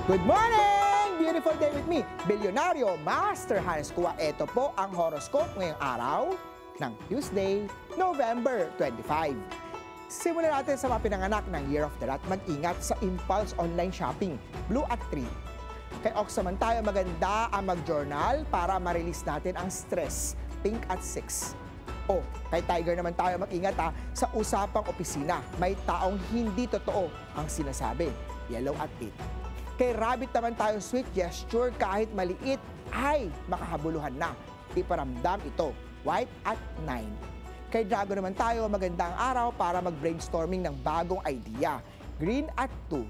Good morning! Beautiful day with me, Bilyonaryo Master Hans Kua. Ito po ang horoscope ngayong araw ng Tuesday, November 25. Simulan natin sa mga pinanganak ng Year of the Rat. Mag-ingat sa impulse online shopping, blue at 3. Kay Ox naman tayo, maganda ang mag-journal para ma-release natin ang stress, pink at 6. O, kay Tiger naman tayo, mag-ingat sa usapang opisina. May taong hindi totoo ang sinasabi, yellow at 8. Kay Rabbit naman tayo, sweet gesture kahit maliit ay makahabuluhan na. Iparamdam ito, white at 9. Kay Dragon naman tayo, magandang araw para mag-brainstorming ng bagong idea, green at 2.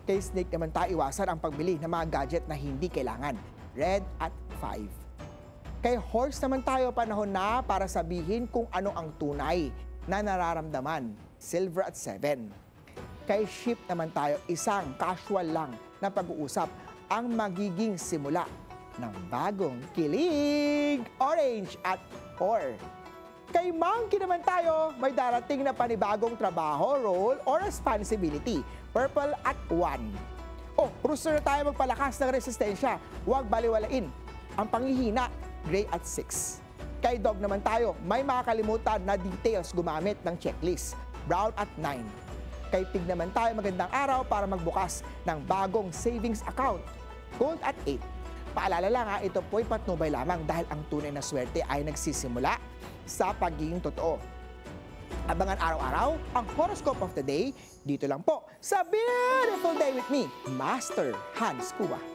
Kay Snake naman tayo, iwasan ang pagbili ng mga gadget na hindi kailangan, red at 5. Kay Horse naman tayo, panahon na para sabihin kung ano ang tunay na nararamdaman, silver at 7. Kay Ship naman tayo, isang casual lang na pag-uusap ang magiging simula ng bagong kilig, orange at 4. Kay Monkey naman tayo, may darating na panibagong trabaho, role, or responsibility, purple at 1. O, rooster na tayo, magpalakas ng resistensya, huwag baliwalain ang panghihina, gray at 6. Kay Dog naman tayo, may makakalimutan na details gumamit ng checklist, brown at 9. Kay Pig naman tayo, magandang araw para magbukas ng bagong savings account, gold at 8. Paalala lang ito po'y patnubay lamang dahil ang tunay na swerte ay nagsisimula sa pagiging totoo. Abangan araw-araw ang horoscope of the day dito lang po sa Beautiful Day with me, Master Hans Kua.